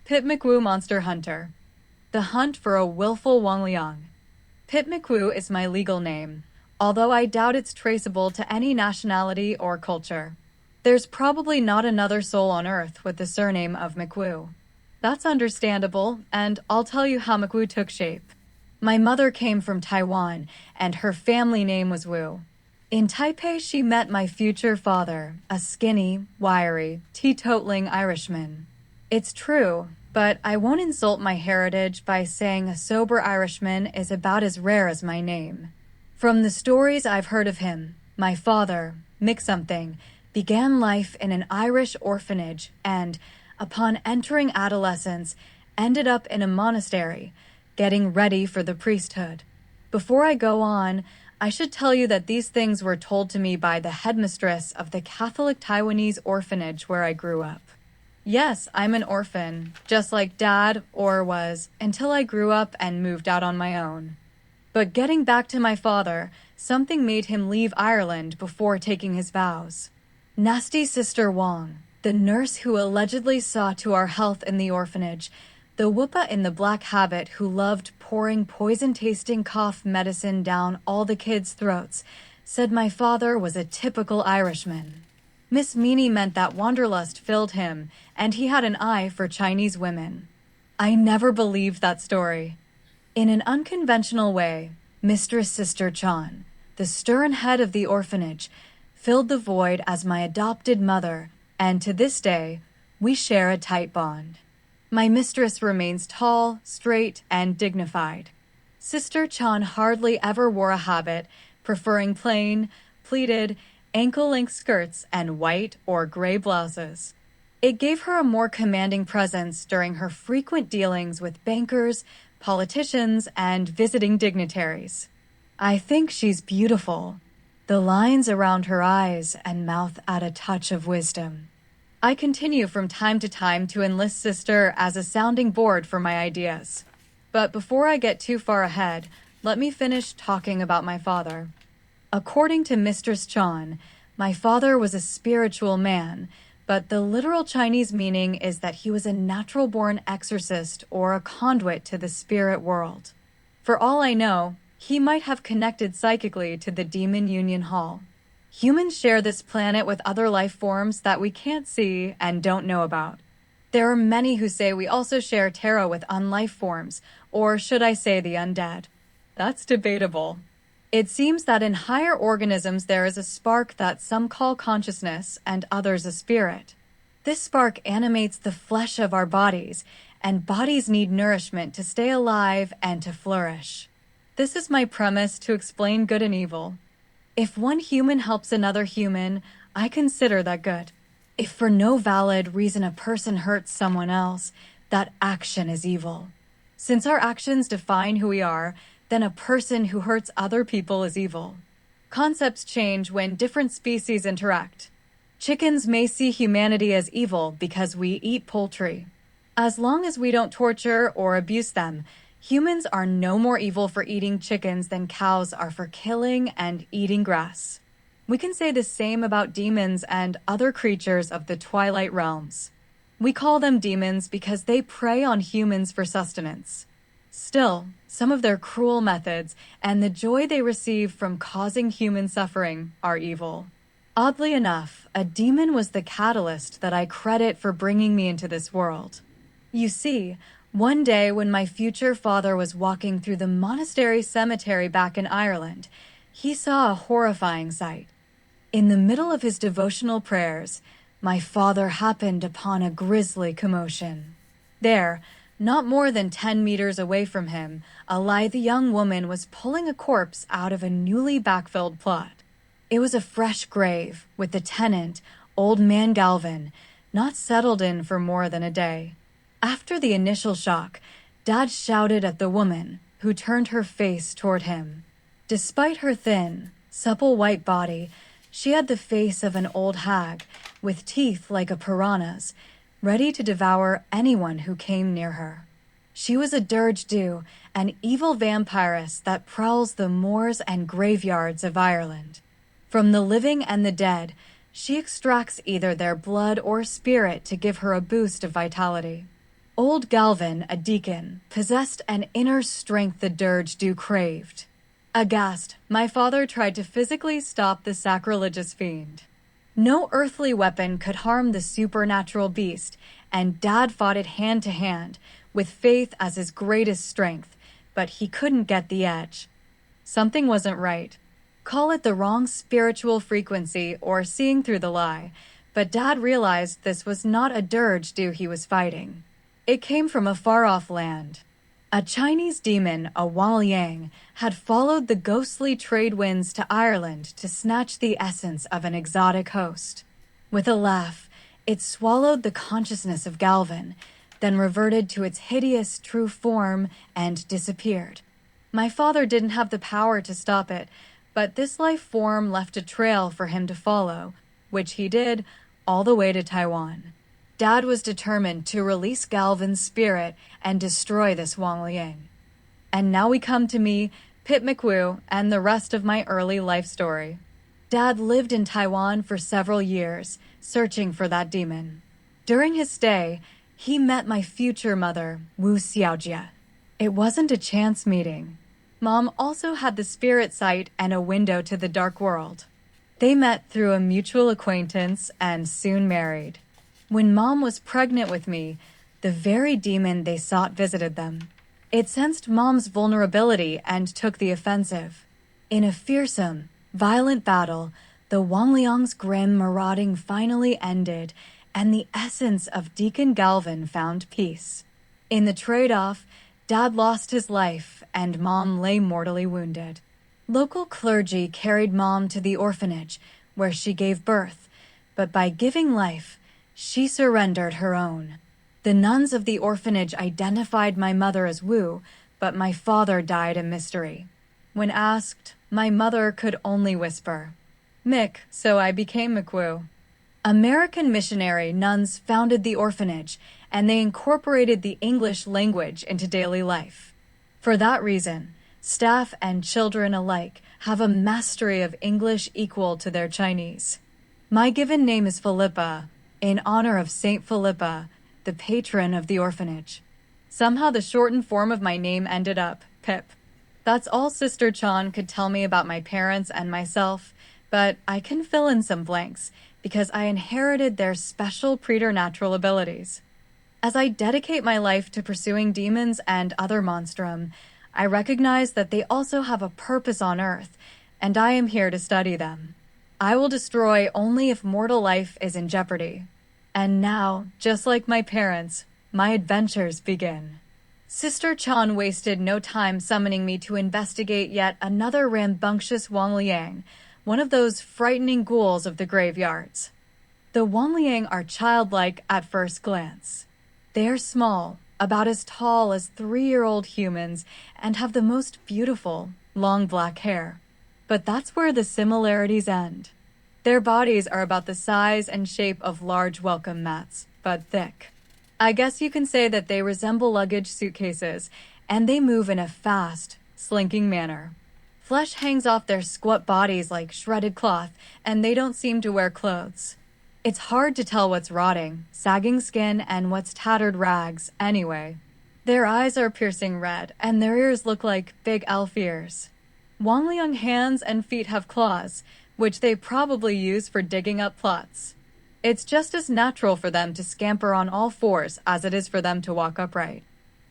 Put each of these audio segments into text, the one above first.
Pip McWu Monster Hunter. The Hunt for a Willful Wangliang. Pip McWu is my legal name, although I doubt it's traceable to any nationality or culture. There's probably not another soul on Earth with the surname of McWu. That's understandable, and I'll tell you how McWu took shape. My mother came from Taiwan, and her family name was Wu. In Taipei, she met my future father, a skinny, wiry, teetotaling Irishman. It's true, but I won't insult my heritage by saying a sober Irishman is about as rare as my name. From the stories I've heard of him, my father, Mick something, began life in an Irish orphanage and, upon entering adolescence, ended up in a monastery, getting ready for the priesthood. Before I go on, I should tell you that these things were told to me by the headmistress of the Catholic Taiwanese orphanage where I grew up. Yes, I'm an orphan, just like Dad, or was, until I grew up and moved out on my own. But getting back to my father, something made him leave Ireland before taking his vows. Nasty Sister Wong, the nurse who allegedly saw to our health in the orphanage, the whoopa in the black habit who loved pouring poison-tasting cough medicine down all the kids' throats, said my father was a typical Irishman. Miss Meany meant that wanderlust filled him, and he had an eye for Chinese women. I never believed that story. In an unconventional way, Mistress Sister Chan, the stern head of the orphanage, filled the void as my adopted mother, and to this day, we share a tight bond. My mistress remains tall, straight, and dignified. Sister Chan hardly ever wore a habit, preferring plain, pleated, ankle-length skirts and white or gray blouses. It gave her a more commanding presence during her frequent dealings with bankers, politicians, and visiting dignitaries. I think she's beautiful. The lines around her eyes and mouth add a touch of wisdom. I continue from time to time to enlist Sister as a sounding board for my ideas. But before I get too far ahead, let me finish talking about my father. According to Mistress Chan, my father was a spiritual man, but the literal Chinese meaning is that he was a natural-born exorcist or a conduit to the spirit world. For all I know, he might have connected psychically to the Demon Union Hall. Humans share this planet with other life forms that we can't see and don't know about. There are many who say we also share Terra with unlife forms, or should I say the undead. That's debatable. It seems that in higher organisms there is a spark that some call consciousness and others a spirit. This spark animates the flesh of our bodies, and bodies need nourishment to stay alive and to flourish. This is my premise to explain good and evil. If one human helps another human, I consider that good. If for no valid reason a person hurts someone else, that action is evil. Since our actions define who we are, then a person who hurts other people is evil. Concepts change when different species interact. Chickens may see humanity as evil because we eat poultry. As long as we don't torture or abuse them, humans are no more evil for eating chickens than cows are for killing and eating grass. We can say the same about demons and other creatures of the Twilight realms. We call them demons because they prey on humans for sustenance. Still, some of their cruel methods and the joy they receive from causing human suffering are evil. Oddly enough, a demon was the catalyst that I credit for bringing me into this world. You see, one day when my future father was walking through the monastery cemetery back in Ireland, he saw a horrifying sight. In the middle of his devotional prayers, my father happened upon a grisly commotion. There, not more than 10 meters away from him, a lithe young woman was pulling a corpse out of a newly backfilled plot. It was a fresh grave, with the tenant, old man Galvin, not settled in for more than a day. After the initial shock, Dad shouted at the woman, who turned her face toward him. Despite her thin, supple white body, she had the face of an old hag, with teeth like a piranha's, ready to devour anyone who came near her. She was a dirge-dew, an evil vampiress that prowls the moors and graveyards of Ireland. From the living and the dead, she extracts either their blood or spirit to give her a boost of vitality. Old Galvin, a deacon, possessed an inner strength the dirge do craved. Aghast, my father tried to physically stop the sacrilegious fiend. No earthly weapon could harm the supernatural beast, and Dad fought it hand to hand, with faith as his greatest strength, but he couldn't get the edge. Something wasn't right. Call it the wrong spiritual frequency or seeing through the lie, but Dad realized this was not a dirge do he was fighting. It came from a far-off land. A Chinese demon, a Wangliang, had followed the ghostly trade winds to Ireland to snatch the essence of an exotic host. With a laugh, it swallowed the consciousness of Galvin, then reverted to its hideous true form and disappeared. My father didn't have the power to stop it, but this life form left a trail for him to follow, which he did all the way to Taiwan. Dad was determined to release Galvin's spirit and destroy this Wangliang. And now we come to me, Pip McWu, and the rest of my early life story. Dad lived in Taiwan for several years, searching for that demon. During his stay, he met my future mother, Wu Xiaojia. It wasn't a chance meeting. Mom also had the spirit sight and a window to the dark world. They met through a mutual acquaintance and soon married. When Mom was pregnant with me, the very demon they sought visited them. It sensed Mom's vulnerability and took the offensive. In a fearsome, violent battle, the Wangliang's grim marauding finally ended, and the essence of Deacon Galvin found peace. In the trade-off, Dad lost his life, and Mom lay mortally wounded. Local clergy carried Mom to the orphanage, where she gave birth, but by giving life, she surrendered her own. The nuns of the orphanage identified my mother as Wu, but my father died a mystery. When asked, my mother could only whisper, "Mick," so I became McWu. American missionary nuns founded the orphanage, and they incorporated the English language into daily life. For that reason, staff and children alike have a mastery of English equal to their Chinese. My given name is Philippa, in honor of Saint Philippa, the patron of the orphanage. Somehow the shortened form of my name ended up Pip. That's all Sister Chan could tell me about my parents and myself, but I can fill in some blanks because I inherited their special preternatural abilities. As I dedicate my life to pursuing demons and other monstrum, I recognize that they also have a purpose on Earth, and I am here to study them. I will destroy only if mortal life is in jeopardy. And now, just like my parents, my adventures begin. Sister Chan wasted no time summoning me to investigate yet another rambunctious Wangliang, one of those frightening ghouls of the graveyards. The Wangliang are childlike at first glance. They are small, about as tall as 3-year-old humans, and have the most beautiful, long black hair. But that's where the similarities end. Their bodies are about the size and shape of large welcome mats, but thick. I guess you can say that they resemble luggage suitcases, and they move in a fast, slinking manner. Flesh hangs off their squat bodies like shredded cloth, and they don't seem to wear clothes. It's hard to tell what's rotting, sagging skin, and what's tattered rags, anyway. Their eyes are piercing red, and their ears look like big elf ears. Wangliang hands and feet have claws, which they probably use for digging up plots. It's just as natural for them to scamper on all fours as it is for them to walk upright.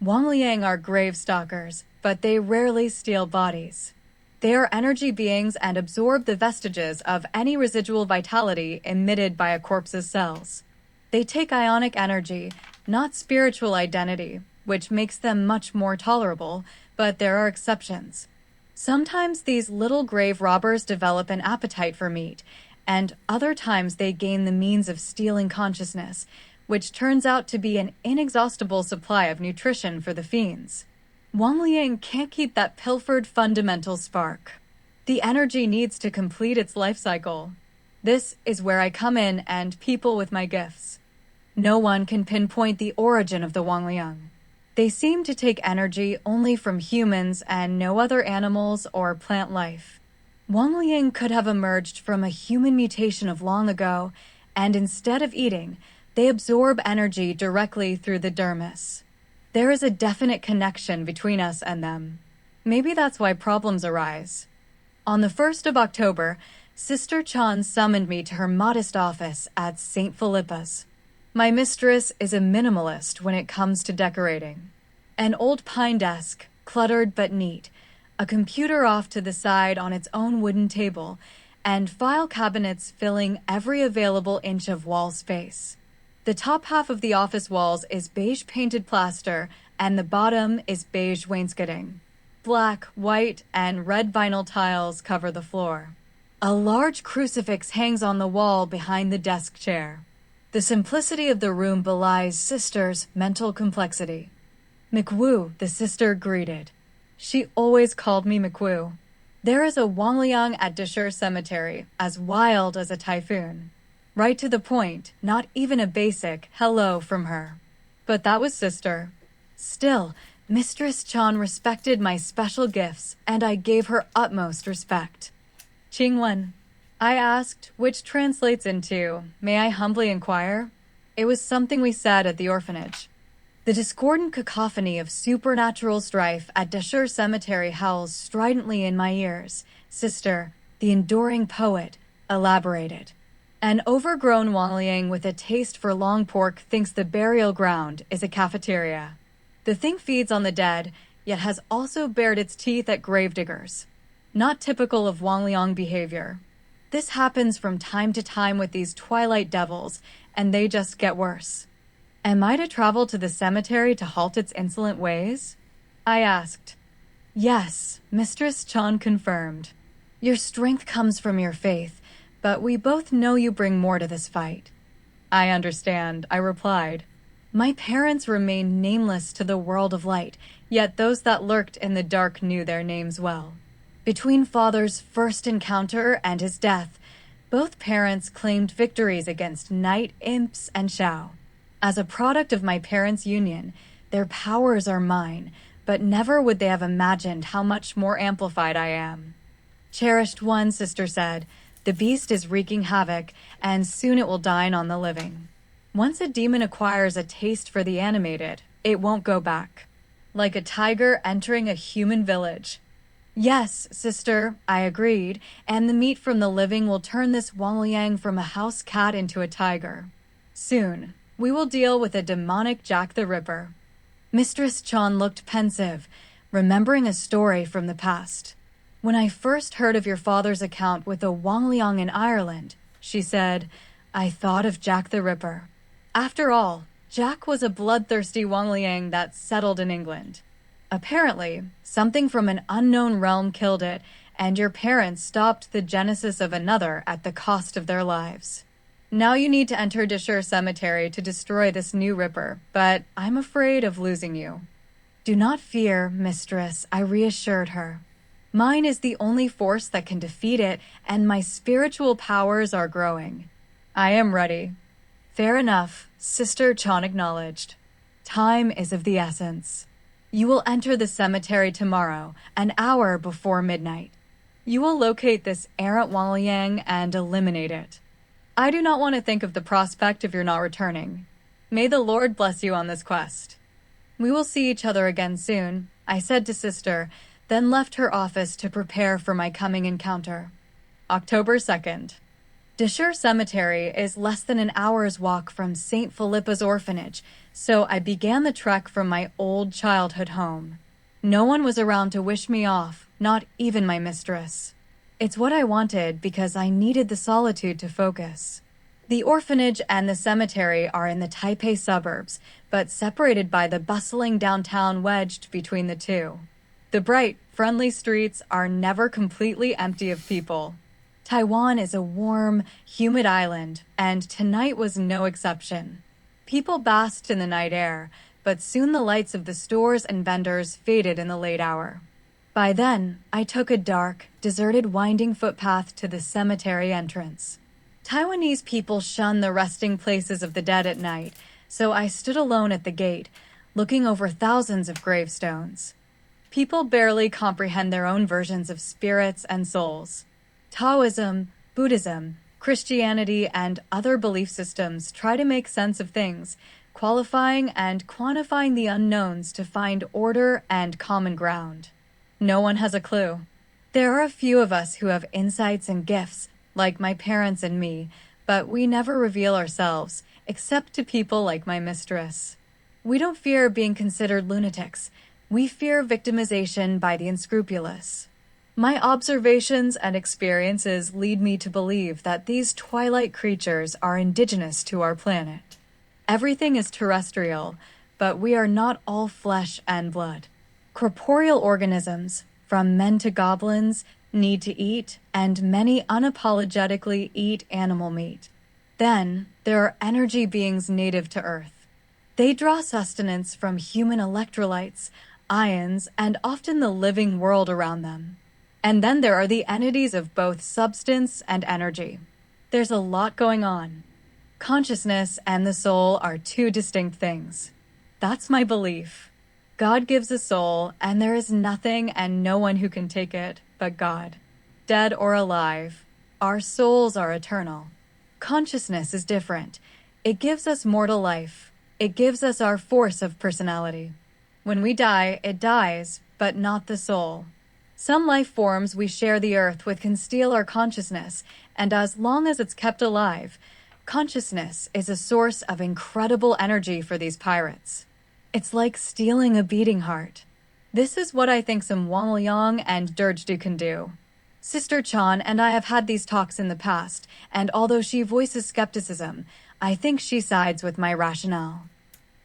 Wangliang are grave stalkers, but they rarely steal bodies. They are energy beings and absorb the vestiges of any residual vitality emitted by a corpse's cells. They take ionic energy, not spiritual identity, which makes them much more tolerable, but there are exceptions. Sometimes these little grave robbers develop an appetite for meat, and other times they gain the means of stealing consciousness, which turns out to be an inexhaustible supply of nutrition for the fiends. Wangliang can't keep that pilfered fundamental spark. The energy needs to complete its life cycle. This is where I come in and people with my gifts. No one can pinpoint the origin of the Wangliang. They seem to take energy only from humans and no other animals or plant life. Wangliang could have emerged from a human mutation of long ago, and instead of eating, They absorb energy directly through the dermis. There is a definite connection between us and them. Maybe that's why problems arise. On the 1st of October, Sister Chan summoned me to her modest office at St. Philippa's. My mistress is a minimalist when it comes to decorating. An old pine desk, cluttered but neat, a computer off to the side on its own wooden table, and file cabinets filling every available inch of wall space. The top half of the office walls is beige painted plaster, and the bottom is beige wainscoting. Black, white, and red vinyl tiles cover the floor. A large crucifix hangs on the wall behind the desk chair. The simplicity of the room belies Sister's mental complexity. McWu, the sister greeted. She always called me McWu. There is a Wangliang at Deshur Cemetery, as wild as a typhoon. Right to the point, not even a basic hello from her. But that was Sister. Still, Mistress Chan respected my special gifts, and I gave her utmost respect. Qingwen, I asked, which translates into, may I humbly inquire? It was something we said at the orphanage. The discordant cacophony of supernatural strife at Deshur Cemetery howls stridently in my ears. Sister, the enduring poet, elaborated. An overgrown Wangliang with a taste for long pork thinks the burial ground is a cafeteria. The thing feeds on the dead, yet has also bared its teeth at gravediggers. Not typical of Wangliang behavior. This happens from time to time with these twilight devils, and they just get worse. Am I to travel to the cemetery to halt its insolent ways? I asked. Yes, Mistress Chan confirmed. Your strength comes from your faith, but we both know you bring more to this fight. I understand, I replied. My parents remained nameless to the world of light, yet those that lurked in the dark knew their names well. Between father's first encounter and his death, both parents claimed victories against night imps and Shao. As a product of my parents' union, their powers are mine, but never would they have imagined how much more amplified I am. Cherished one, Sister said, the beast is wreaking havoc, and soon it will dine on the living. Once a demon acquires a taste for the animated, it won't go back. Like a tiger entering a human village. Yes, Sister, I agreed, and the meat from the living will turn this Wangliang from a house cat into a tiger. Soon, we will deal with a demonic Jack the Ripper. Mistress Chan looked pensive, remembering a story from the past. When I first heard of your father's account with a Wangliang in Ireland, she said, I thought of Jack the Ripper. After all, Jack was a bloodthirsty Wangliang that settled in England. Apparently, something from an unknown realm killed it, and your parents stopped the genesis of another at the cost of their lives. Now you need to enter Deshur Cemetery to destroy this new Ripper, but I'm afraid of losing you. Do not fear, Mistress, I reassured her. Mine is the only force that can defeat it, and my spiritual powers are growing. I am ready. Fair enough, Sister Chan acknowledged. Time is of the essence. You will enter the cemetery tomorrow, an hour before midnight. You will locate this errant Wangliang and eliminate it. I do not want to think of the prospect of your not returning. May the Lord bless you on this quest. We will see each other again soon, I said to Sister, then left her office to prepare for my coming encounter. October 2nd. Deshur Cemetery is less than an hour's walk from St. Philippa's orphanage, so I began the trek from my old childhood home. No one was around to wish me off, not even my mistress. It's what I wanted because I needed the solitude to focus. The orphanage and the cemetery are in the Taipei suburbs, but separated by the bustling downtown wedged between the two. The bright, friendly streets are never completely empty of people. Taiwan is a warm, humid island, and tonight was no exception. People basked in the night air, but soon the lights of the stores and vendors faded in the late hour. By then, I took a dark, deserted winding footpath to the cemetery entrance. Taiwanese people shun the resting places of the dead at night, so I stood alone at the gate, looking over thousands of gravestones. People barely comprehend their own versions of spirits and souls. Taoism, Buddhism, Christianity and other belief systems try to make sense of things, qualifying and quantifying the unknowns to find order and common ground. No one has a clue. There are a few of us who have insights and gifts, like my parents and me, but we never reveal ourselves, except to people like my mistress. We don't fear being considered lunatics. We fear victimization by the unscrupulous. My observations and experiences lead me to believe that these twilight creatures are indigenous to our planet. Everything is terrestrial, but we are not all flesh and blood. Corporeal organisms, from men to goblins, need to eat, and many unapologetically eat animal meat. Then, there are energy beings native to Earth. They draw sustenance from human electrolytes, ions, and often the living world around them. And then there are the entities of both substance and energy. There's a lot going on. Consciousness and the soul are two distinct things. That's my belief. God gives a soul, and there is nothing and no one who can take it but God. Dead or alive, our souls are eternal. Consciousness is different. It gives us mortal life. It gives us our force of personality. When we die, it dies, but not the soul. Some life forms we share the earth with can steal our consciousness, and as long as it's kept alive, consciousness is a source of incredible energy for these pirates. It's like stealing a beating heart. This is what I think some Wangliang and Dirgedu can do. Sister Chan and I have had these talks in the past, and although she voices skepticism, I think she sides with my rationale.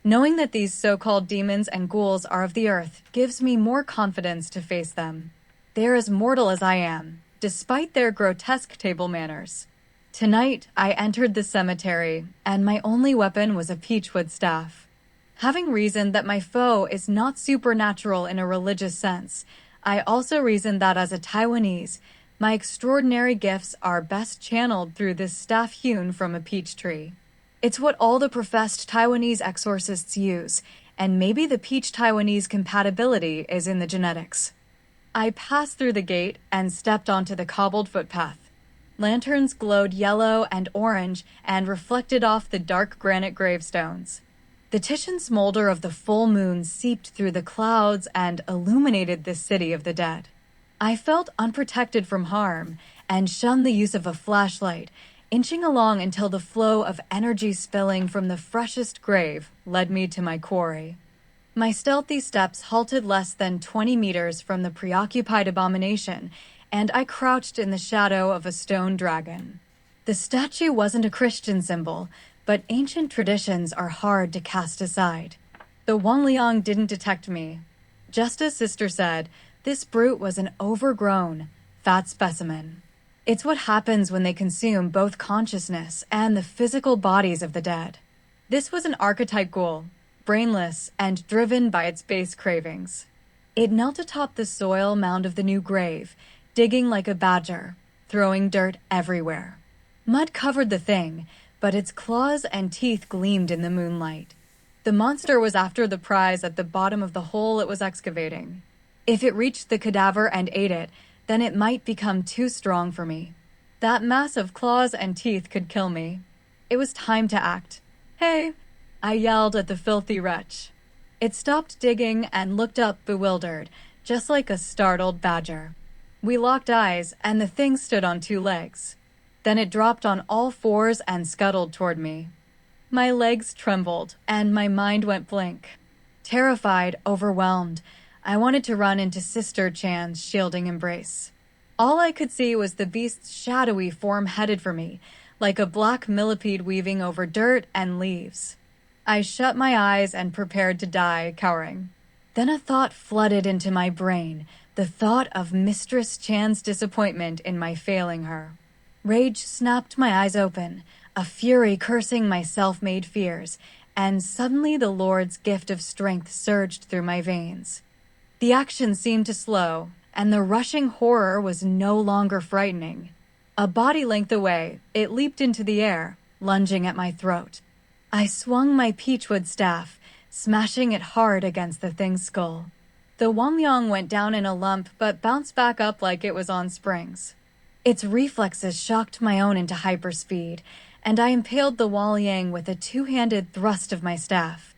Knowing that these so-called demons and ghouls are of the earth gives me more confidence to face them. They're as mortal as I am, despite their grotesque table manners. Tonight, I entered the cemetery, and my only weapon was a peachwood staff. Having reasoned that my foe is not supernatural in a religious sense, I also reasoned that as a Taiwanese, my extraordinary gifts are best channeled through this staff hewn from a peach tree. It's what all the professed Taiwanese exorcists use, and maybe the peach Taiwanese compatibility is in the genetics. I passed through the gate and stepped onto the cobbled footpath. Lanterns glowed yellow and orange and reflected off the dark granite gravestones. The Titian smolder of the full moon seeped through the clouds and illuminated this city of the dead. I felt unprotected from harm and shunned the use of a flashlight, inching along until the flow of energy spilling from the freshest grave led me to my quarry. My stealthy steps halted less than 20 meters from the preoccupied abomination, and I crouched in the shadow of a stone dragon. The statue wasn't a Christian symbol, but ancient traditions are hard to cast aside. The Wangliang didn't detect me. Just as Sister said, this brute was an overgrown, fat specimen. It's what happens when they consume both consciousness and the physical bodies of the dead. This was an archetype ghoul, brainless and driven by its base cravings. It knelt atop the soil mound of the new grave, digging like a badger, throwing dirt everywhere. Mud covered the thing, but its claws and teeth gleamed in the moonlight. The monster was after the prize at the bottom of the hole it was excavating. If it reached the cadaver and ate it, then it might become too strong for me. That mass of claws and teeth could kill me. It was time to act. "Hey!" I yelled at the filthy wretch. It stopped digging and looked up bewildered, just like a startled badger. We locked eyes, and the thing stood on two legs. Then it dropped on all fours and scuttled toward me. My legs trembled, and my mind went blank. Terrified, overwhelmed, I wanted to run into Sister Chan's shielding embrace. All I could see was the beast's shadowy form headed for me, like a black millipede weaving over dirt and leaves. I shut my eyes and prepared to die, cowering. Then a thought flooded into my brain, the thought of Mistress Chan's disappointment in my failing her. Rage snapped my eyes open, a fury cursing my self-made fears, and suddenly the Lord's gift of strength surged through my veins. The action seemed to slow, and the rushing horror was no longer frightening. A body length away, it leaped into the air, lunging at my throat. I swung my peachwood staff, smashing it hard against the thing's skull. The Wangliang went down in a lump but bounced back up like it was on springs. Its reflexes shocked my own into hyperspeed, and I impaled the Wangliang with a two-handed thrust of my staff.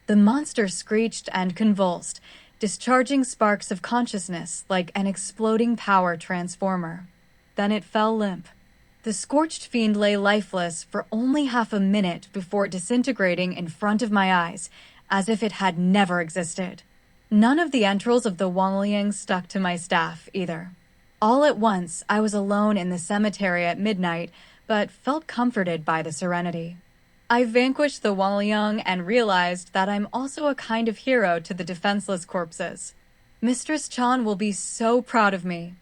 The monster screeched and convulsed, discharging sparks of consciousness like an exploding power transformer. Then it fell limp. The scorched fiend lay lifeless for only half a minute before disintegrating in front of my eyes, as if it had never existed. None of the entrails of the Wangliang stuck to my staff, either. All at once, I was alone in the cemetery at midnight, but felt comforted by the serenity. I vanquished the Wangliang and realized that I'm also a kind of hero to the defenseless corpses. Mistress Chan will be so proud of me.